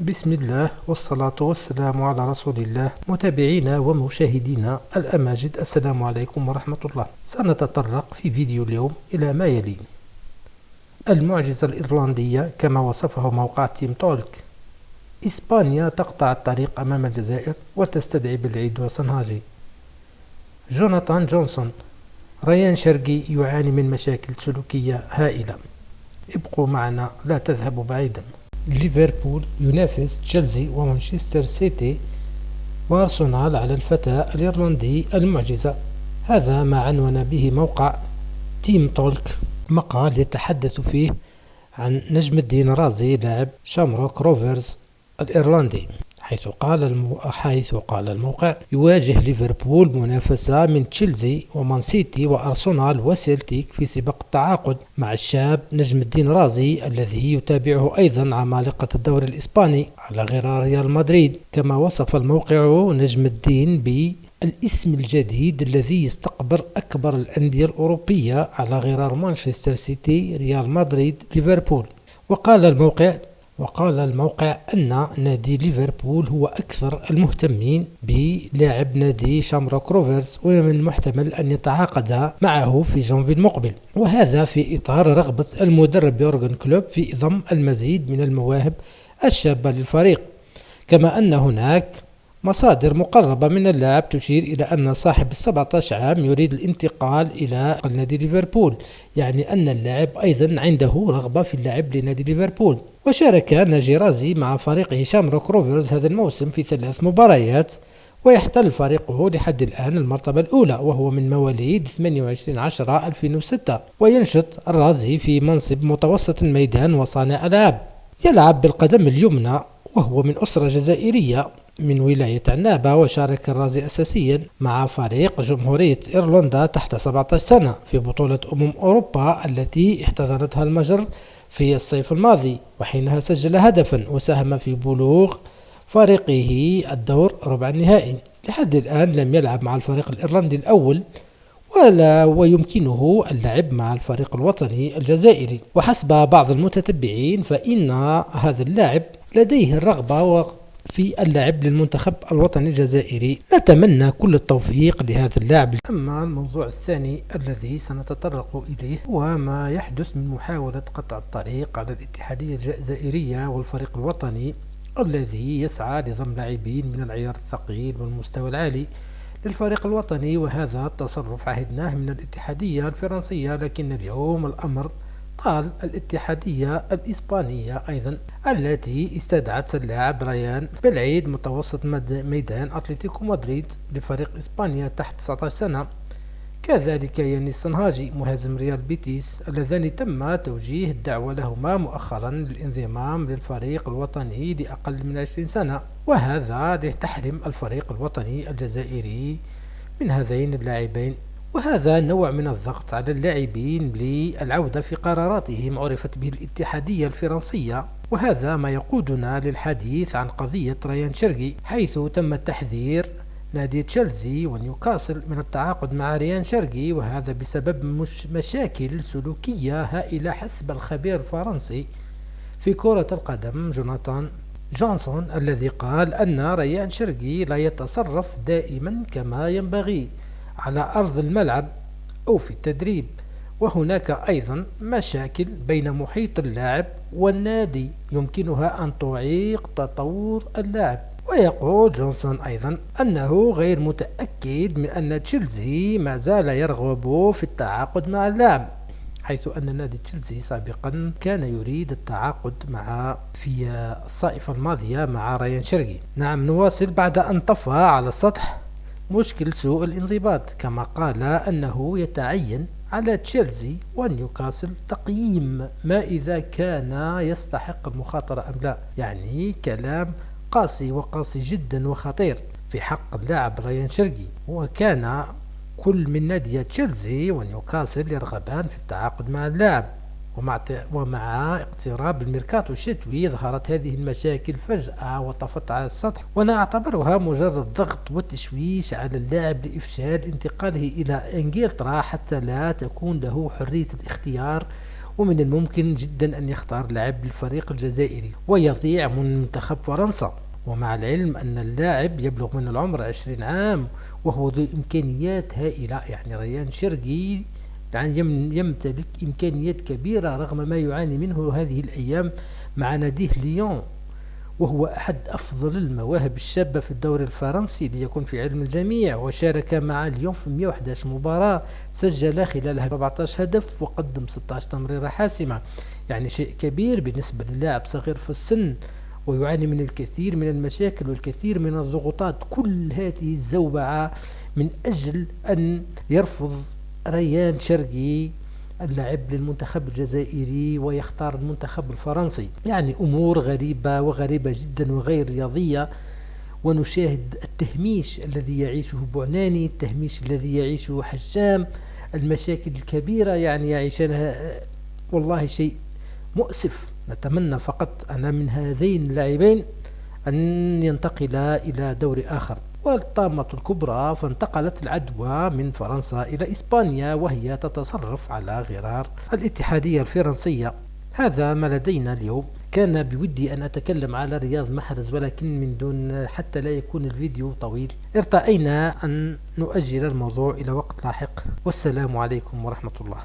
بسم الله والصلاة والسلام على رسول الله. متابعينا ومشاهدينا الأماجد، السلام عليكم ورحمة الله. سنتطرق في فيديو اليوم إلى ما يلي: المعجزة الإيرلندية كما وصفه موقع تيم تولك. إسبانيا تقطع الطريق أمام الجزائر وتستدعي بالعيد وسنهاجي. جوناثان جونسون. ريان شرقي يعاني من مشاكل سلوكية هائلة. ابقوا معنا، لا تذهبوا بعيدا. ليفربول ينافس تشيلسي ومانشستر سيتي وارسنال على الفتى الإيرلندي المعجزة. هذا ما عنون به موقع تيم تولك، مقال يتحدث فيه عن نجم الدين رازي لاعب شامروك روفرز الإيرلندي، حيث قال الموقع: يواجه ليفربول منافسة من تشيلسي ومان سيتي وأرسنال وسيلتيك في سباق التعاقد مع الشاب نجم الدين رازي الذي يتابعه أيضا عمالقة الدوري الإسباني على غرار ريال مدريد. كما وصف الموقع نجم الدين بالاسم الجديد الذي يستقبل أكبر الأندية الأوروبية على غرار مانشستر سيتي، ريال مدريد، ليفربول. وقال الموقع أن نادي ليفربول هو أكثر المهتمين بلاعب نادي شامروك روفرز، ومن المحتمل أن يتعاقد معه في جانفي المقبل، وهذا في إطار رغبة المدرب يورغن كلوب في ضم المزيد من المواهب الشابة للفريق. كما أن هناك مصادر مقربة من اللاعب تشير إلى أن صاحب 17 عام يريد الانتقال إلى نادي ليفربول، يعني أن اللاعب أيضا عنده رغبة في اللعب لنادي ليفربول. وشارك ناجي رازي مع فريقه شامروك روفرز هذا الموسم في 3 مباريات، ويحتل فريقه لحد الآن المرتبة الأولى، وهو من مواليد 28/10/2006. وينشط الرازي في منصب متوسط الميدان وصانع ألعاب. يلعب بالقدم اليمنى، وهو من أسرة جزائرية من ولاية عنابة. وشارك الرازي أساسيا مع فريق جمهورية إيرلندا تحت 17 سنة في بطولة أوروبا التي احتضنتها المجر في الصيف الماضي، وحينها سجل هدفا وساهم في بلوغ فريقه الدور ربع النهائي. لحد الآن لم يلعب مع الفريق الإيرلندي الأول ويمكنه اللعب مع الفريق الوطني الجزائري. وحسب بعض المتتبعين فإن هذا اللاعب لديه الرغبة في اللعب للمنتخب الوطني الجزائري. نتمنى كل التوفيق لهذا اللاعب. أما الموضوع الثاني الذي سنتطرق إليه هو ما يحدث من محاولة قطع الطريق على الاتحادية الجزائرية والفريق الوطني الذي يسعى لضم لاعبين من العيار الثقيل والمستوى العالي للفريق الوطني. وهذا التصرف عهدناه من الاتحادية الفرنسية، لكن اليوم الأمر طال الاتحادية الإسبانية أيضا التي استدعت اللاعب ريان بالعيد متوسط ميدان أتلتيكو مدريد لفريق إسبانيا تحت 19 سنة. كذلك يانيس سنهاجي مهاجم ريال بيتيس، اللذان تم توجيه الدعوة لهما مؤخرا للانضمام للفريق الوطني لأقل من 20 سنة، وهذا لتحريم الفريق الوطني الجزائري من هذين اللاعبين. وهذا نوع من الضغط على اللاعبين للعودة في قراراتهم عرفت به الاتحادية الفرنسية. وهذا ما يقودنا للحديث عن قضية ريان شرقي، حيث تم تحذير نادي تشيلسي ونيوكاسل من التعاقد مع ريان شرقي، وهذا بسبب مشاكل سلوكية هائلة حسب الخبير الفرنسي في كرة القدم جوناثان جونسون، الذي قال أن ريان شرقي لا يتصرف دائما كما ينبغي على أرض الملعب أو في التدريب، وهناك أيضا مشاكل بين محيط اللاعب والنادي يمكنها أن تعيق تطور اللاعب. ويقول جونسون أيضا أنه غير متأكد من أن تشيلسي ما زال يرغب في التعاقد مع اللاعب، حيث أن نادي تشيلسي سابقا كان يريد التعاقد في الصيف الماضية مع ريان شرقي. نعم، نواصل. بعد أن طفى على السطح مشكل سوء الانضباط، كما قال أنه يتعين على تشيلسي ونيوكاسل تقييم ما إذا كان يستحق المخاطرة أم لا. يعني كلام قاسي جدا وخطير في حق اللاعب ريان شرقي. وكان كل من نادي تشيلسي ونيوكاسل يرغبان في التعاقد مع اللاعب، ومع اقتراب الميركاتو الشتوي ظهرت هذه المشاكل فجأة وطفت على السطح، وأنا أعتبرها مجرد ضغط وتشويش على اللاعب لإفشال انتقاله إلى إنجلترا حتى لا تكون له حرية الاختيار ومن الممكن جدا أن يختار لاعب للفريق الجزائري ويضيع من منتخب فرنسا، ومع العلم أن اللاعب يبلغ من العمر 20 عام وهو ذو إمكانيات هائلة. يعني ريان شرقي يعني يمتلك إمكانيات كبيرة رغم ما يعاني منه هذه الأيام مع ناديه ليون، وهو أحد أفضل المواهب الشابة في الدوري الفرنسي ليكون في علم الجميع، وشارك مع ليون في 111 مباراة، سجل خلالها 14 هدف وقدم 16 تمريرة حاسمة. يعني شيء كبير بالنسبة للاعب صغير في السن ويعاني من الكثير من المشاكل والكثير من الضغوطات. كل هذه الزوبعة من أجل أن يرفض ريان شرقي اللاعب للمنتخب الجزائري ويختار المنتخب الفرنسي. يعني أمور غريبة وغريبة جدا وغير رياضية. ونشاهد التهميش الذي يعيشه بعناني، التهميش الذي يعيشه حجام، المشاكل الكبيرة يعني يعيشانها، والله شيء مؤسف. نتمنى فقط أن من هذين اللاعبين أن ينتقل إلى دور آخر. والطامة الكبرى، فانتقلت العدوى من فرنسا إلى إسبانيا وهي تتصرف على غرار الاتحادية الفرنسية. هذا ما لدينا اليوم. كان بودي أن أتكلم على رياض محرز ولكن من دون حتى لا يكون الفيديو طويل ارتأينا أن نؤجل الموضوع إلى وقت لاحق. والسلام عليكم ورحمة الله.